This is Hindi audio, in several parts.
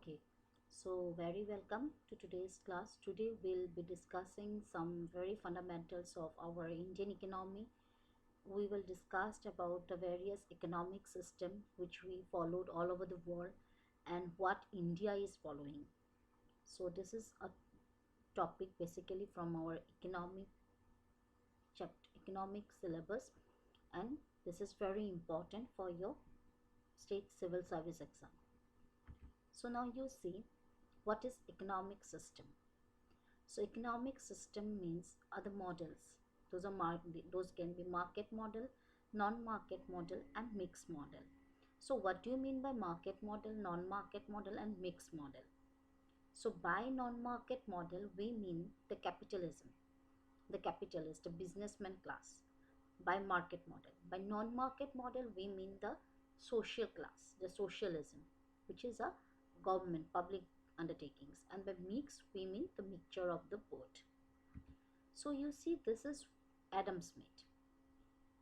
Okay, so very welcome to today's class. Today we'll be discussing some very fundamentals of our Indian economy. We will discuss about the various economic system which we followed all over the world and what India is following. So this is a topic basically from our economic syllabus, and this is very important for your state civil service exam. So now you see what is economic system. So economic system means other models. Those can be market model, non-market model, and mixed model. So what do you mean by market model, non-market model, and mixed model? So by non-market model, we mean the capitalism, the capitalist, the businessman class. By market model, by non-market model, we mean the social class, the socialism, which is a government, public undertakings, and by mix, we mean the mixture of the both. So you see, this is Adam Smith.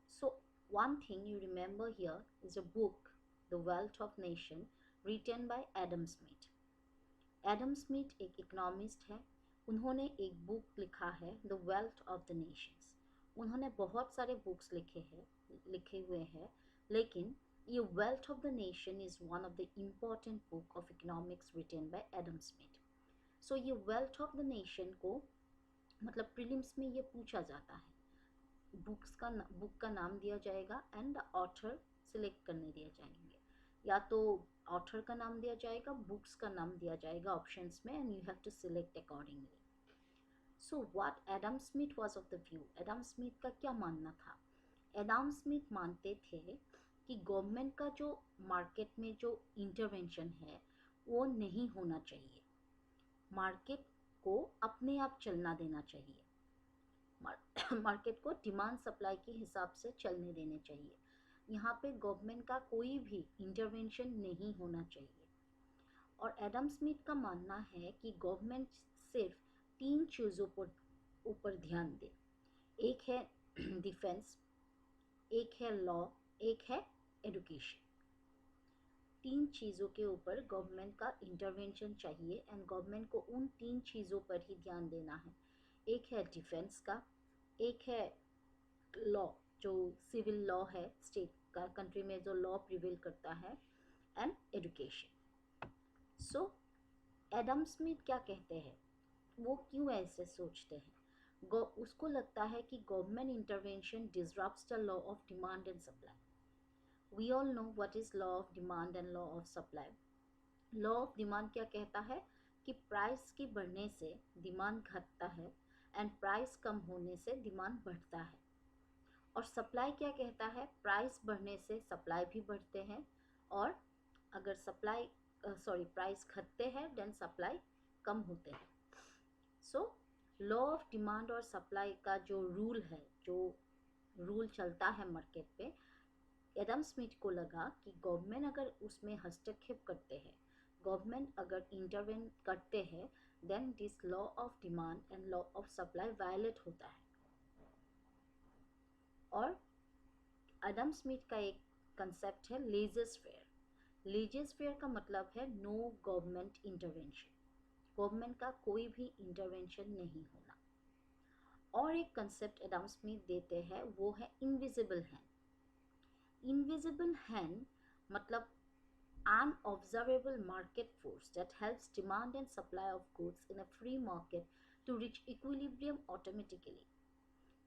So one thing you remember here is a book, The Wealth of Nation, written by Adam Smith. Adam Smith एक इकोनॉमिस्ट है. उन्होंने एक बुक लिखा है the wealth of the nations. उन्होंने बहुत सारे बुक्स लिखे हुए हैं, लेकिन ये wealth of the nation is one of the important book of economics written by Adam Smith. So ये वेल्थ ऑफ द नेशन को मतलब प्रीलिम्स में ये पूछा जाता है. बुक का नाम दिया जाएगा एंड द ऑथर सिलेक्ट करने दिए जाएंगे. या तो ऑथर का नाम दिया जाएगा, बुक्स का नाम दिया जाएगा ऑप्शंस में, and you have to select accordingly. So what Adam Smith was of the view. Adam Smith का क्या मानना था? एडम स्मिथ मानते थे कि गवर्नमेंट का जो मार्केट में जो इंटरवेंशन है वो नहीं होना चाहिए. मार्केट को अपने आप चलना देना चाहिए. मार्केट को डिमांड सप्लाई के हिसाब से चलने देने चाहिए. यहाँ पे गवर्नमेंट का कोई भी इंटरवेंशन नहीं होना चाहिए. और एडम स्मिथ का मानना है कि गवर्नमेंट सिर्फ 3 चीज़ों पर ऊपर ध्यान दे. एक है डिफेंस, एक है लॉ, एक है एजुकेशन. 3 चीज़ों के ऊपर गवर्नमेंट का इंटरवेंशन चाहिए एंड गवर्नमेंट को उन 3 चीज़ों पर ही ध्यान देना है. एक है डिफेंस का, एक है लॉ, जो सिविल लॉ है स्टेट का, कंट्री में जो लॉ प्रिवेल करता है, and education. So Adam Smith क्या कहते हैं, वो क्यों ऐसे सोचते हैं? उसको लगता है कि government intervention disrupts the law of demand and supply. We all know what is law of demand and law of supply. Law of demand क्या कहता है कि प्राइस के बढ़ने से डिमांड घटता है एंड प्राइस कम होने से डिमांड बढ़ता है. और सप्लाई क्या कहता है? प्राइस बढ़ने से सप्लाई भी बढ़ते हैं, और अगर प्राइस घटते हैं देन सप्लाई कम होते हैं. सो लॉ ऑफ डिमांड और सप्लाई का जो रूल चलता है मार्केट पे, एडम स्मिथ को लगा कि गवर्नमेंट अगर उसमें हस्तक्षेप करते हैं, गवर्नमेंट अगर इंटरवेन करते हैं, then this law of demand and law of supply violate होता है. और एडम स्मिथ का एक कंसेप्ट है लेजर-फेयर. लेजर-फेयर का मतलब है नो गवर्नमेंट इंटरवेंशन. गवर्नमेंट का कोई भी इंटरवेंशन नहीं होना. और एक कंसेप्ट एडम स्मिथ देते हैं, वो है इनविजिबल हैंड. इनविजिबल हैंड मतलब unobservable market force that helps demand and supply of goods in a free market to reach equilibrium automatically.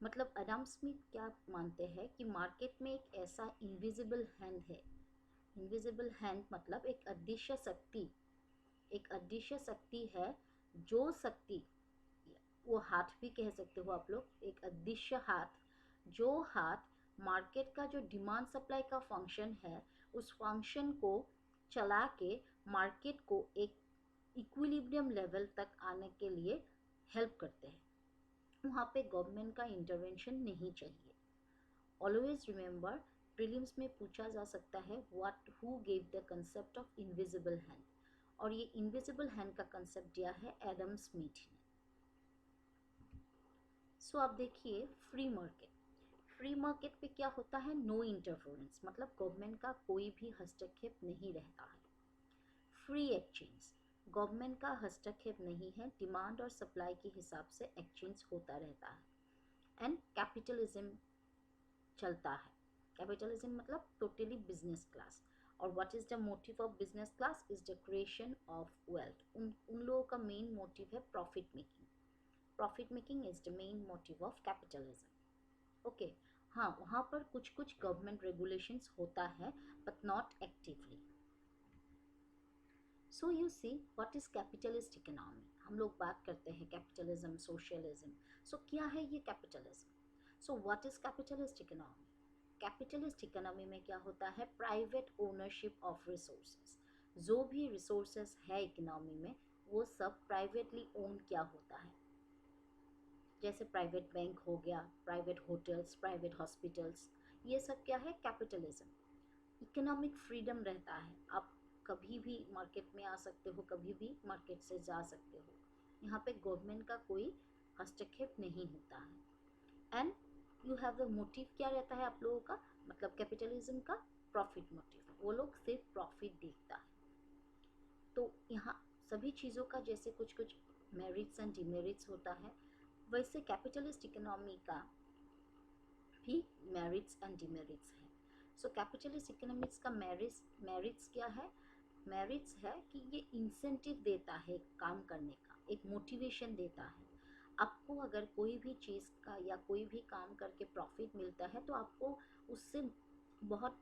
मतलब एडम स्मिथ क्या मानते हैं कि मार्केट में एक ऐसा इनविजिबल हैंड है. इनविजिबल हैंड मतलब एक अदृश्य शक्ति है, जो शक्ति, वो हाथ भी कह सकते हो आप लोग, एक अदृश्य हाथ, जो हाथ मार्केट का जो डिमांड सप्लाई का फंक्शन है, उस फंक्शन को चला के मार्केट को एक इक्विलिब्रियम लेवल तक आने के लिए हेल्प करते हैं. वहाँ पे गवर्नमेंट का इंटरवेंशन नहीं चाहिए. ऑलवेज रिमेंबर, प्रीलिम्स में पूछा जा सकता है who gave the concept of invisible hand, और ये इनविजिबल हैंड का कंसेप्ट दिया है एडम स्मिथ ने. सो आप देखिए फ्री मार्केट. फ्री मार्केट पे क्या होता है? नो इंटरफेरेंस, मतलब गवर्नमेंट का कोई भी हस्तक्षेप नहीं रहता है. फ्री एक्सचेंज, गवर्नमेंट का हस्तक्षेप नहीं है, डिमांड और सप्लाई के हिसाब से एक्सचेंज होता रहता है एंड कैपिटलिज्म चलता है। कैपिटलिज्म मतलब टोटली बिजनेस क्लास। और what is the motive of business class is the creation of wealth. उन लोगों का मेन मोटिव है profit making. Profit making is the main motive of capitalism. Okay, हाँ, वहाँ पर कुछ कुछ गवर्नमेंट रेगुलेशंस होता है but not actively. So you see what is capitalist economy. हम लोग बात करते हैं कैपिटलिज्म, सोशलिज्म। सो क्या है ये capitalism? So what is capitalist economy? Capitalist economy में क्या होता है? Private ownership of resources. जो भी रिसोर्सेज है इकोनॉमी में वो सब प्राइवेटली ओन क्या होता है। जैसे प्राइवेट बैंक हो गया, प्राइवेट होटल्स, प्राइवेट हॉस्पिटल्स, ये सब क्या है? कैपिटलिज्म। इकोनॉमिक फ्रीडम रहता है, आप कभी भी मार्केट में आ सकते हो, कभी भी मार्केट से जा सकते हो। यहाँ पे गवर्नमेंट का कोई हस्तक्षेप नहीं होता है। And you have the motive, क्या रहता है आप लोगों का? मतलब कैपिटलिज्म का प्रॉफिट मोटिव, वो लोग सिर्फ प्रॉफिट देखता है। तो यहाँ सभी चीज़ों का जैसे कुछ कुछ मेरिट्स एंड डिमेरिट्स होता है, वैसे कैपिटलिस्ट इकोनॉमी का भी मेरिट्स एंड डिमेरिट्स है। सो कैपिटलिस्ट इकोनॉमिक्स का मेरिट्स क्या है? मेरिट्स है कि ये इंसेंटिव देता है काम करने का, एक मोटिवेशन देता है। आपको अगर कोई भी चीज़ का या कोई भी काम करके प्रॉफिट मिलता है तो आपको उससे बहुत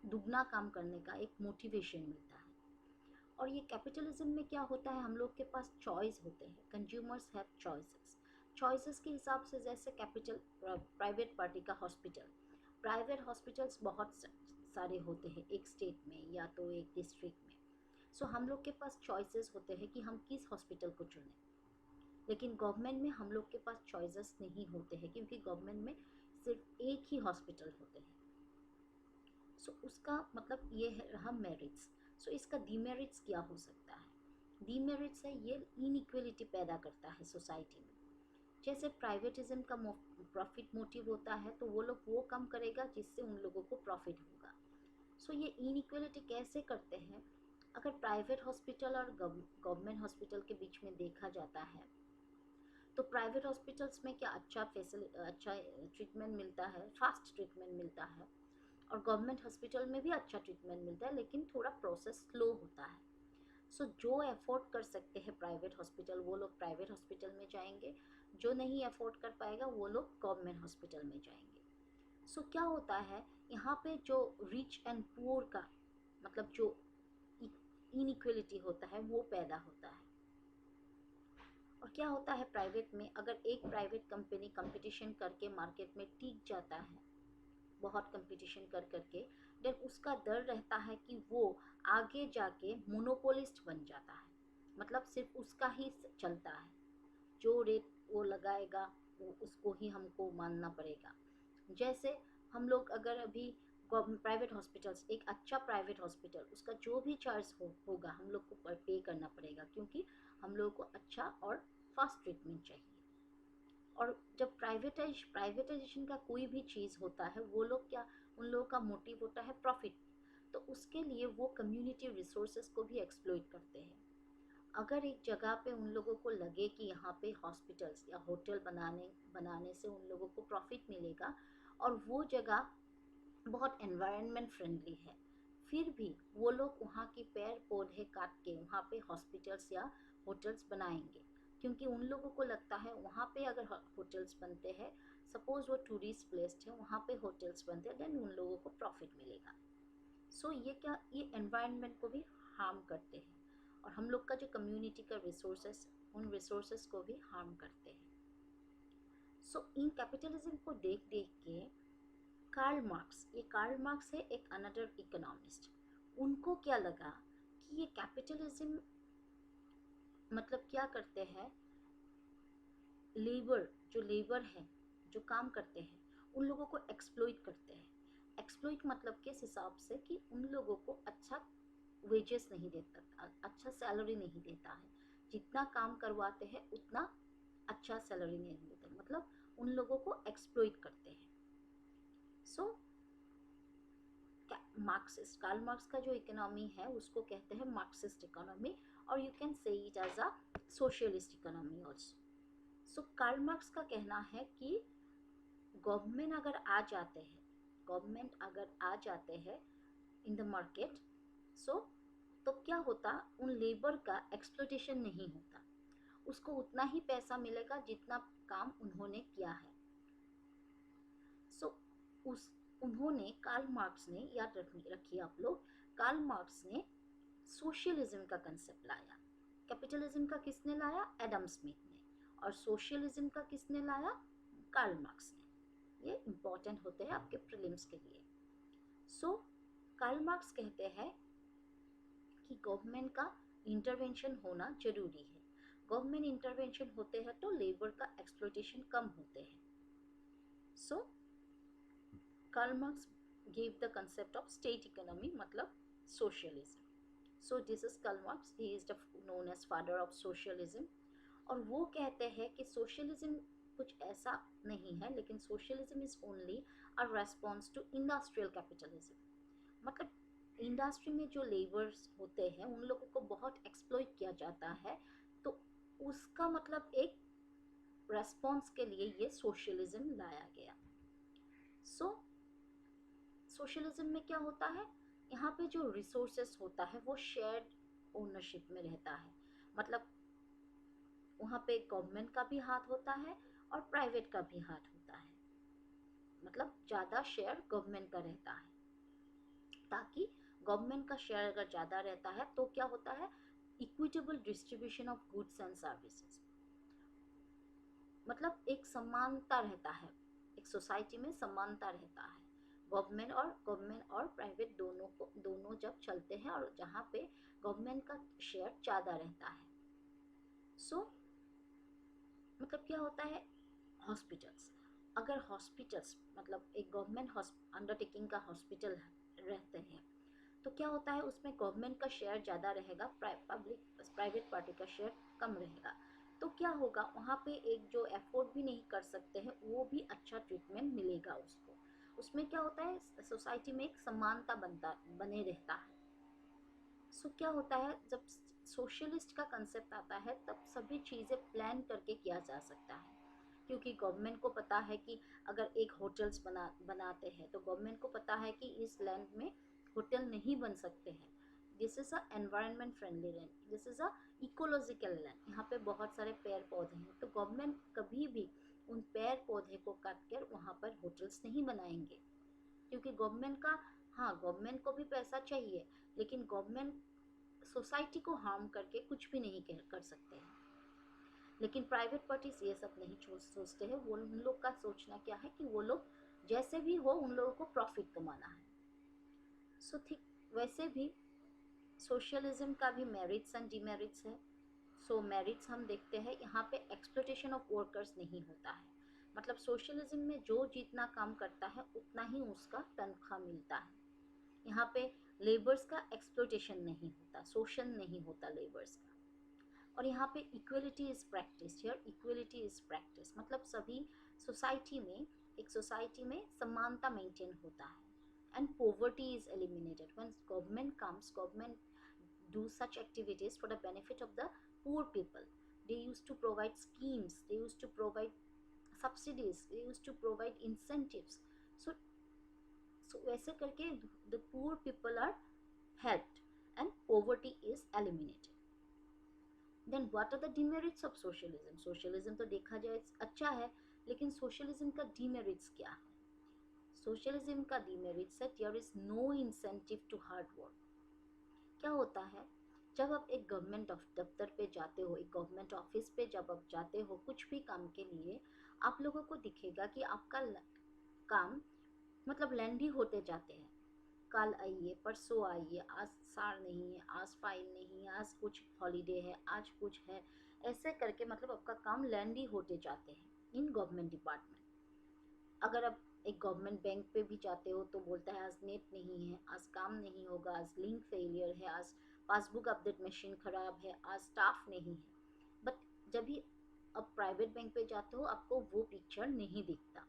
दुगना काम करने का एक मोटिवेशन मिलता है। और ये कैपिटलिज्म में क्या होता है? हम लोग के पास चॉइस होते हैं, कंज्यूमर्स हैव चॉइसेस। चॉइसेस के हिसाब से जैसे कैपिटल प्राइवेट पार्टी का हॉस्पिटल, प्राइवेट हॉस्पिटल्स बहुत सारे होते हैं एक स्टेट में या तो एक डिस्ट्रिक्ट में। सो हम लोग के पास चॉइसेस होते हैं कि हम किस हॉस्पिटल को चुनें। लेकिन गवर्नमेंट में हम लोग के पास चॉइसेस नहीं होते हैं क्योंकि गवर्नमेंट में सिर्फ एक ही हॉस्पिटल होते हैं। सो उसका मतलब ये है रहा मेरिट्स। सो इसका डीमेरिट्स क्या हो सकता है? डीमेरिट्स है ये इनइक्वलिटी पैदा करता है सोसाइटी में। जैसे प्राइवेटिज्म का प्रॉफिट मोटिव होता है तो वो लोग वो काम करेगा जिससे उन लोगों को प्रॉफिट होगा। सो ये इनइक्वलिटी कैसे करते हैं? अगर प्राइवेट हॉस्पिटल और गवर्नमेंट हॉस्पिटल के बीच में देखा जाता है तो प्राइवेट हॉस्पिटल्स में क्या अच्छा ट्रीटमेंट मिलता है, फास्ट ट्रीटमेंट मिलता है। और गवर्नमेंट हॉस्पिटल में भी अच्छा ट्रीटमेंट मिलता है लेकिन थोड़ा प्रोसेस स्लो होता है। सो जो अफोर्ड कर सकते हैं प्राइवेट हॉस्पिटल वो लोग प्राइवेट हॉस्पिटल में जाएंगे, जो नहीं अफोर्ड कर पाएगा वो लोग गवर्नमेंट हॉस्पिटल में जाएंगे। सो क्या होता है यहाँ पे जो रिच एंड पुअर का मतलब जो इनइक्वलिटी होता है वो पैदा होता है। और क्या होता है प्राइवेट में, अगर एक प्राइवेट कंपनी कंपटीशन करके मार्केट में टिक जाता है, बहुत कंपटीशन कर करके, देन उसका डर रहता है कि वो आगे जाके मोनोपोलिस्ट बन जाता है। मतलब सिर्फ उसका ही चलता है, जो रेट वो लगाएगा वो उसको ही हमको मानना पड़ेगा। जैसे हम लोग अगर अभी प्राइवेट हॉस्पिटल्स, एक अच्छा प्राइवेट हॉस्पिटल, उसका जो भी चार्ज होगा हम लोग को पे करना पड़ेगा क्योंकि हम लोग को अच्छा और फास्ट ट्रीटमेंट चाहिए। और जब प्राइवेटाइजेशन का कोई भी चीज़ होता है वो लोग क्या, उन लोगों का मोटिव होता है प्रॉफिट। तो उसके लिए वो कम्युनिटी रिसोर्सेज को भी एक्सप्लॉइट करते हैं। अगर एक जगह पे उन लोगों को लगे कि यहाँ पे हॉस्पिटल्स या होटल बनाने से उन लोगों को प्रॉफिट मिलेगा और वो जगह बहुत एनवायरनमेंट फ्रेंडली है, फिर भी वो लोग वहाँ के पेड़ पौधे काट के वहाँ पे हॉस्पिटल्स या होटल्स बनाएंगे क्योंकि उन लोगों को लगता है वहाँ पे अगर होटल्स बनते हैं, सपोज वो टूरिस्ट प्लेस है, वहाँ पे होटल्स बनते हैं, देन उन लोगों को प्रॉफिट मिलेगा। सो ये क्या, ये एनवायरनमेंट को भी हार्म करते हैं और हम लोग का जो कम्युनिटी का रिसोर्सेस, उन रिसोर्सेस को भी हार्म करते हैं। सो इन कैपिटलिज्म को देख देख के कार्ल मार्क्स है एक अनदर इकोनॉमिस्ट, उनको क्या लगा कि ये कैपिटलिज्म मतलब क्या करते हैं, लेबर है जो काम करते हैं उन लोगों को एक्सप्लॉइट करते हैं। एक्सप्लॉइट मतलब किस हिसाब से कि उन लोगों को अच्छा वेजेस नहीं देता, अच्छा सैलरी नहीं देता है, जितना काम करवाते हैं उतना अच्छा सैलरी नहीं देते, मतलब उन लोगों को एक्सप्लॉइट करते हैं। सो मार्क्सिस्ट, कार्ल मार्क्स का जो इकोनॉमी है उसको कहते हैं मार्क्सिस्ट इकोनॉमी, और you can say it as a socialist economy also. So Karl Marx का कहना है कि गवर्नमेंट अगर आ जाते हैं, गवर्नमेंट अगर आ जाते हैं इन द मार्केट, सो तो क्या होता, उन लेबर का एक्सप्लॉयटेशन नहीं होता, उसको उतना ही पैसा मिलेगा जितना काम उन्होंने किया है। सो उस उन्होंने, कार्ल मार्क्स ने, याद रखिए आप लोग, कार्ल मार्क्स ने सोशलिज्म का कंसेप्ट लाया। कैपिटलिज्म का किसने लाया? एडम स्मिथ ने। और सोशलिज्म का किसने लाया? कार्ल मार्क्स ने। ये इंपॉर्टेंट होते हैं आपके प्रीलिम्स के लिए। सो कार्ल मार्क्स कहते हैं कि गवर्नमेंट का इंटरवेंशन होना जरूरी है। गवर्नमेंट इंटरवेंशन होते हैं तो लेबर का एक्सप्लॉयटेशन कम होते हैं। So Karl Marx gave the concept of state economy, मतलब socialism. So this is Karl Marx, he is known as father of socialism. और वो कहते हैं कि सोशलिज्म कुछ ऐसा नहीं है, लेकिन socialism is only a response to industrial capitalism. मतलब इंडस्ट्री में जो लेबर्स होते हैं उन लोगों को बहुत एक्सप्लॉइट किया जाता है, तो उसका मतलब एक रेस्पॉन्स के लिए ये सोशलिज्म लाया गया। सो सोशलिज्म में क्या होता है, यहाँ पे जो रिसोर्सेस होता है वो शेयर्ड ओनरशिप में रहता है। मतलब वहाँ पे गवर्नमेंट का भी हाथ होता है और प्राइवेट का भी हाथ होता है, मतलब ज़्यादा शेयर गवर्नमेंट का रहता है, ताकि गवर्नमेंट का शेयर अगर ज़्यादा रहता है तो क्या होता है, equitable distribution of goods and services, मतलब एक समानता रहता है, एक सोसाइटी में समानता रहता है। गवर्नमेंट और प्राइवेट दोनों जब चलते हैं और जहाँ पे गवर्नमेंट का शेयर ज़्यादा रहता है। सो मतलब क्या होता है, हॉस्पिटल्स, अगर हॉस्पिटल्स मतलब एक गवर्नमेंट अंडरटेकिंग का हॉस्पिटल रहते हैं तो क्या होता है, उसमें गवर्नमेंट का शेयर ज़्यादा रहेगा, प्राइवेट पार्टी का शेयर कम रहेगा। तो क्या होगा, वहाँ पे एक जो एफोर्ड भी नहीं कर सकते हैं वो भी अच्छा ट्रीटमेंट मिलेगा उसको। उसमें क्या होता है, सोसाइटी में एक समानता बने रहता है। सो क्या होता है, जब सोशलिस्ट का कंसेप्ट आता है तब सभी चीज़ें प्लान करके किया जा सकता है, क्योंकि गवर्नमेंट को पता है कि अगर एक होटल्स बनाते हैं तो गवर्नमेंट को पता है कि इस लैंड में होटल नहीं बन सकते हैं, this is a environment friendly land, this is a ecological land, यहाँ पे बहुत सारे पेड़ पौधे हैं, तो गवर्नमेंट कभी भी उन पेड़ पौधे को काट कर वहाँ पर होटल्स नहीं बनाएंगे, क्योंकि गवर्नमेंट का, हाँ गवर्नमेंट को भी पैसा चाहिए, लेकिन गवर्नमेंट सोसाइटी को हार्म करके कुछ भी नहीं कर सकते हैं। लेकिन प्राइवेट पार्टीज ये सब नहीं सोचते हैं, वो उन लोग का सोचना क्या है कि वो लोग जैसे भी हो उन लोगों को प्रॉफिट कमाना है। सो ठीक वैसे भी सोशलिज्म का भी मेरिट्स एंड डिमेरिट्स है। सो मेरिट्स हम देखते हैं, यहाँ पे एक्सप्लॉयटेशन ऑफ वर्कर्स नहीं होता है, मतलब सोशलिज्म में जो जितना काम करता है उतना ही उसका तनख्वाह मिलता है। यहाँ पे लेबर्स का एक्सप्लॉयटेशन नहीं होता, शोषण नहीं होता लेबर्स का। और यहाँ पे equality is practice, here equality is practice, मतलब सभी सोसाइटी में, एक सोसाइटी में समानता मेंटेन होता है, and poverty is eliminated. When government comes, government do such activities for the benefit of the poor people. They used to provide schemes, they used to provide subsidies, they used to provide incentives. So वैसे करके the poor people are helped and poverty is eliminated. Then what are the demerits of socialism? Socialism तो देखा जाए अच्छा है, लेकिन socialism का demerits क्या है? Socialism का demerits है there is no incentive to hard work. क्या होता है, जब आप एक गवर्नमेंट दफ्तर पे जाते हो, एक गवर्नमेंट ऑफिस पे जब आप जाते हो कुछ भी काम के लिए, आप लोगों को दिखेगा कि आपका काम मतलब लेंदी होते जाते हैं, कल आइए, परसों आइए, आज सार नहीं है, आज फाइल नहीं है, आज कुछ हॉलीडे है, आज कुछ है, ऐसे करके मतलब आपका काम लेंदी होते जाते हैं इन गवर्नमेंट डिपार्टमेंट। अगर आप एक गवर्नमेंट बैंक पे भी जाते हो तो बोलता है आज नेट नहीं है, आज काम नहीं होगा, आज लिंक फेलियर है, आज पासबुक अपडेट मशीन ख़राब है, आज स्टाफ नहीं है। बट जब भी आप प्राइवेट बैंक पे जाते हो आपको वो पिक्चर नहीं दिखता।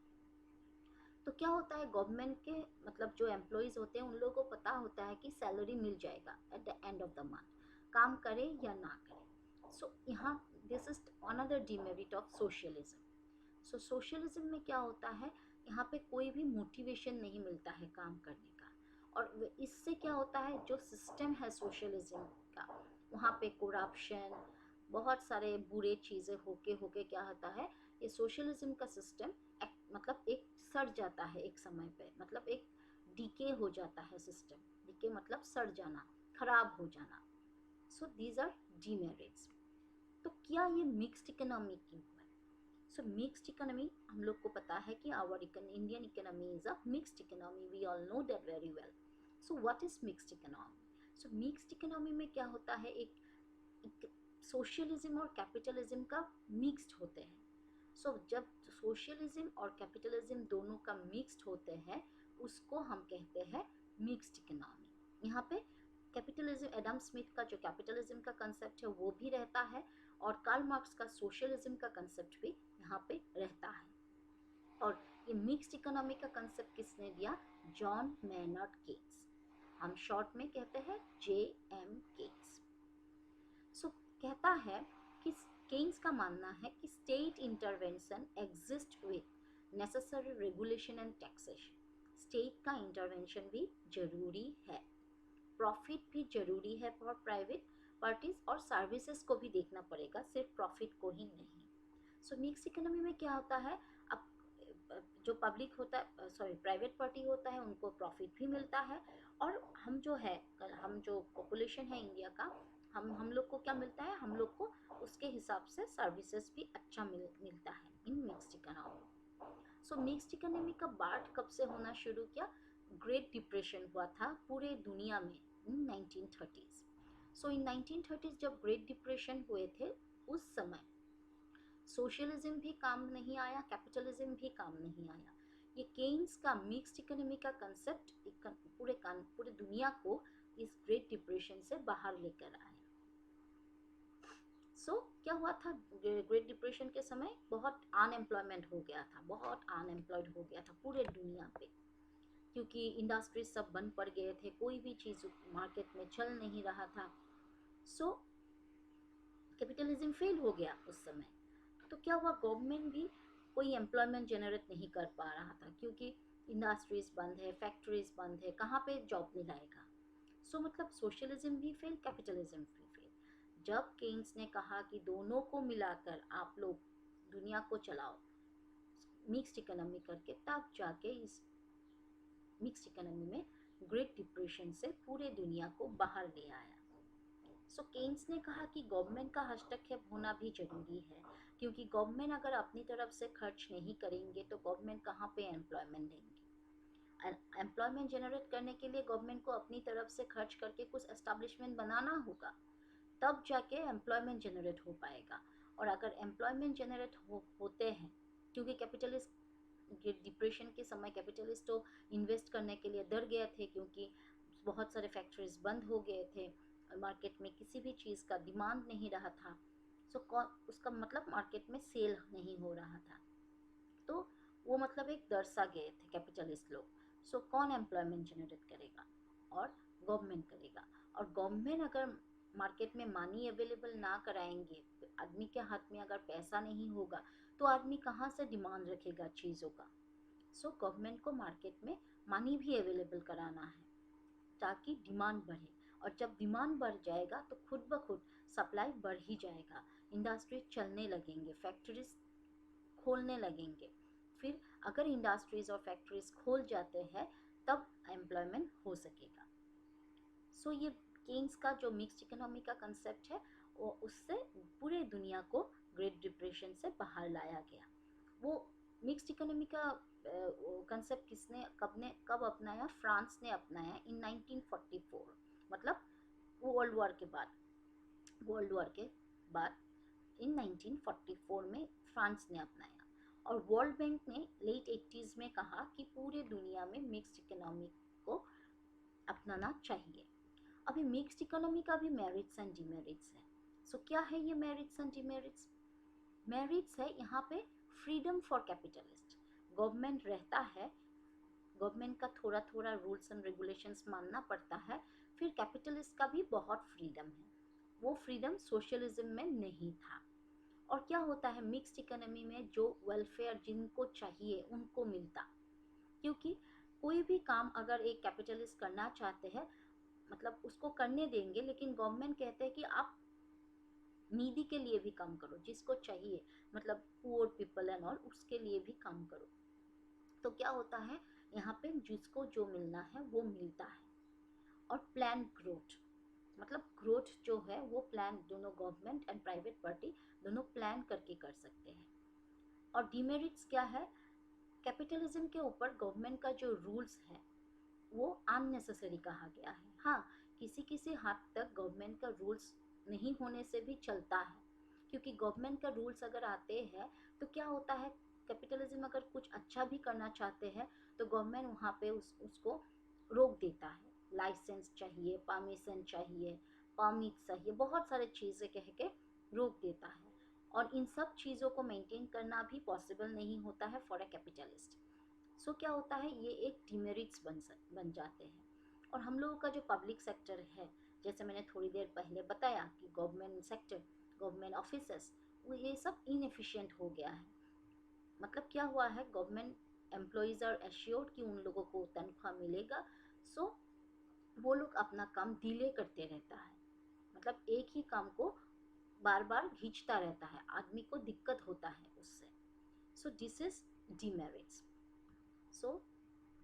तो क्या होता है, गवर्नमेंट के मतलब जो एम्प्लॉयज़ होते हैं उन लोगों को पता होता है कि सैलरी मिल जाएगा at the end of the month, काम करे या ना करे। सो यहाँ this is another demerit of socialism. So socialism में क्या होता है, यहाँ पे कोई भी मोटिवेशन नहीं मिलता है काम करने का, और इससे क्या होता है, जो सिस्टम है सोशलिज्म का, वहाँ पे करप्शन, बहुत सारे बुरे चीज़ें होके होके क्या होता है, ये सोशलिज्म का सिस्टम मतलब एक सड़ जाता है एक समय पे, मतलब एक डीके हो जाता है सिस्टम। डीके मतलब सड़ जाना, खराब हो जाना। So these are demerits. तो क्या ये मिक्स्ड इकोनॉमी क्यों है? सो मिक्स्ड इकोनॉमी, हम लोग को पता है कि our Indian economy is a mixed economy, we all know that very well. So what is mixed economy? So mixed economy में क्या होता है, एक सोशलिज्म और कैपिटलिज्म का मिक्स्ड होते हैं। सो जब सोशलिज्म और कैपिटलिज्म दोनों का मिक्स्ड होते हैं, उसको हम कहते हैं मिक्स्ड इकोनॉमी। यहाँ पे कैपिटलिज्म, एडम स्मिथ का जो कैपिटलिज्म का कंसेप्ट है वो भी रहता है, और कार्ल मार्क्स का सोशलिज्म का कंसेप्ट भी यहाँ पे रहता है। और ये मिक्स्ड इकोनॉमी का कंसेप्ट किसने दिया? जॉन मेनर्ड केन्स, हम शॉर्ट में कहते हैं JM केन्स। सो कहता है कि केन्स का मानना है कि state intervention exist with necessary regulation and taxation. State का इंटरवेंशन भी जरूरी है, प्रॉफिट भी जरूरी है फॉर प्राइवेट पार्टीज, और सर्विसेज को भी देखना पड़ेगा, सिर्फ प्रॉफिट को ही नहीं। सो मिक्स इकोनॉमी में क्या होता है, अब जो पब्लिक होता है, सॉरी प्राइवेट पार्टी होता है, उनको प्रॉफिट भी मिलता है, और हम जो है, हम जो पॉपुलेशन है इंडिया का, हम लोग को क्या मिलता है, हम लोग को उसके हिसाब से सर्विसेज भी अच्छा मिलता है in mixed economy. So mixed economy का बात कब से होना शुरू किया? ग्रेट डिप्रेशन हुआ था पूरे दुनिया में इन 1930s। सो इन 1930s जब ग्रेट डिप्रेशन हुए थे, उस समय सोशलिज्म भी काम नहीं आया, कैपिटलिज्म भी काम नहीं आया। ये केन्स का मिक्स्ड इकोनॉमी का कंसेप्ट पूरे दुनिया को इस ग्रेट डिप्रेशन से बाहर लेकर आया। सो क्या हुआ था, ग्रेट डिप्रेशन के समय बहुत अनएम्प्लॉयमेंट हो गया था, बहुत अनएम्प्लॉयड हो गया था पूरे दुनिया पे, क्योंकि इंडस्ट्रीज सब बंद पड़ गए थे, कोई भी चीज़ मार्केट में चल नहीं रहा था। सो कैपिटलिज्म फेल हो गया उस समय। तो क्या हुआ, गवर्नमेंट भी कोई एम्प्लॉयमेंट जनरेट नहीं कर पा रहा था, क्योंकि इंडस्ट्रीज बंद है, फैक्ट्रीज बंद है, कहाँ पे जॉब मिलाएगा। सो मतलब सोशलिज्म भी फेल, कैपिटलिज्म भी फेल। जब केन्स ने कहा कि दोनों को मिलाकर आप लोग दुनिया को चलाओ मिक्स्ड इकोनॉमी करके, तब जाके इस मिक्स्ड इकोनॉमी में ग्रेट डिप्रेशन से पूरे दुनिया को बाहर ले आया। सो केन्स ने कहा कि गवर्नमेंट का हस्तक्षेप होना भी जरूरी है, क्योंकि गवर्नमेंट अगर अपनी तरफ से खर्च नहीं करेंगे तो गवर्नमेंट कहाँ पे एम्प्लॉयमेंट देंगे। एम्प्लॉयमेंट जनरेट करने के लिए गवर्नमेंट को अपनी तरफ से खर्च करके कुछ एस्टेब्लिशमेंट बनाना होगा, तब जाके एम्प्लॉयमेंट जनरेट हो पाएगा। और अगर एम्प्लॉयमेंट जनरेट होते हैं, क्योंकि कैपिटलिस्ट डिप्रेशन के समय कैपिटलिस्ट तो इन्वेस्ट करने के लिए डर गए थे, क्योंकि बहुत सारे फैक्ट्रीज बंद हो गए थे, मार्केट में किसी भी चीज़ का डिमांड नहीं रहा था। सो उसका मतलब मार्केट में सेल नहीं हो रहा था, तो वो मतलब एक डर सा गए थे कैपिटलिस्ट लोग। सो कौन एम्प्लॉयमेंट जनरेट करेगा? और गवर्नमेंट करेगा। और गवर्नमेंट अगर मार्केट में मनी अवेलेबल ना कराएंगे, आदमी के हाथ में अगर पैसा नहीं होगा, तो आदमी कहाँ से डिमांड रखेगा चीज़ों का। सो गवर्नमेंट को मार्केट में मनी भी अवेलेबल कराना है, ताकि डिमांड बढ़े, और जब डिमांड बढ़ जाएगा तो खुद ब खुद सप्लाई बढ़ ही जाएगा, इंडस्ट्री चलने लगेंगे, फैक्ट्रीज खोलने लगेंगे। फिर अगर इंडस्ट्रीज और फैक्ट्रीज खोल जाते हैं, तब एम्प्लॉयमेंट हो सकेगा। सो ये केन्स का जो मिक्स्ड इकोनॉमी का कंसेप्ट है, वो उससे पूरे दुनिया को ग्रेट डिप्रेशन से बाहर लाया गया। वो मिक्स्ड इकोनॉमी का कंसेप्ट कब अपनाया? फ्रांस ने अपनाया इन 1944, मतलब वर्ल्ड वॉर के बाद, इन 1944 में फ्रांस ने अपनाया। और वर्ल्ड बैंक ने लेट 80s में कहा कि पूरे दुनिया में मिक्स्ड इकोनॉमी को अपनाना चाहिए। अभी मिक्स्ड इकोनॉमी का भी मेरिट्स एंड डिमेरिट्स है। सो क्या है ये मेरिट्स एंड डिमेरिट्स? मेरिट्स है यहाँ पे फ्रीडम फॉर कैपिटलिस्ट, गवर्नमेंट रहता है गवर्नमेंट का थोड़ा थोड़ा रूल्स एंड रेगुलेशंस मानना पड़ता है। फिर कैपिटलिस्ट का भी बहुत फ्रीडम है, वो फ्रीडम सोशलिज्म में नहीं था। और क्या होता है मिक्स्ड इकोनॉमी में, जो वेलफेयर जिनको चाहिए उनको मिलता, क्योंकि कोई भी काम अगर एक कैपिटलिस्ट करना चाहते हैं, मतलब उसको करने देंगे, लेकिन गवर्नमेंट कहते हैं कि आप नीडी के लिए भी काम करो, जिसको चाहिए, मतलब पुअर पीपल एंड ऑल, उसके लिए भी काम करो। तो क्या होता है यहाँ पे जिसको जो मिलना है वो मिलता है। और प्लान ग्रोथ, मतलब ग्रोथ जो है वो प्लान दोनों गवर्नमेंट एंड प्राइवेट पार्टी दोनों प्लान करके कर सकते हैं। और डिमेरिट्स क्या है, कैपिटलिज्म के ऊपर गवर्नमेंट का जो रूल्स है वो अननेसेसरी कहा गया है। हाँ, किसी किसी हद तक गवर्नमेंट का रूल्स नहीं होने से भी चलता है, क्योंकि गवर्नमेंट का रूल्स अगर आते हैं तो क्या होता है, कैपिटलिज्म अगर कुछ अच्छा भी करना चाहते हैं तो गवर्नमेंट वहाँ पे उसको रोक देता है। लाइसेंस चाहिए, परमिशन चाहिए, परमिट चाहिए, बहुत सारे चीज़ें कह के रोक देता है। और इन सब चीज़ों को मेंटेन करना भी पॉसिबल नहीं होता है फॉर अ कैपिटलिस्ट। सो क्या होता है, ये एक डिमेरिट्स बन जाते हैं। और हम लोगों का जो पब्लिक सेक्टर है, जैसे मैंने थोड़ी देर पहले बताया कि गवर्नमेंट सेक्टर, गवर्नमेंट ऑफिसर्स, वो ये सब इनएफिशिएंट हो गया है। मतलब क्या हुआ है, गवर्नमेंट एम्प्लॉयज़ आर एश्योर्ड कि उन लोगों को तनख्वाह मिलेगा, सो वो लोग अपना काम डिले करते रहता है। मतलब एक ही काम को बार बार खींचता रहता है, आदमी को दिक्कत होता है उससे। So this is demerits. So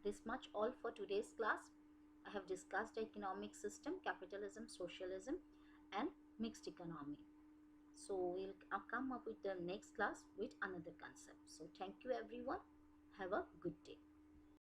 this much all for today's class. I have discussed the economic system, capitalism, socialism, and mixed economy. So I'll come up with the next class with another concept. So thank you everyone. Have a good day.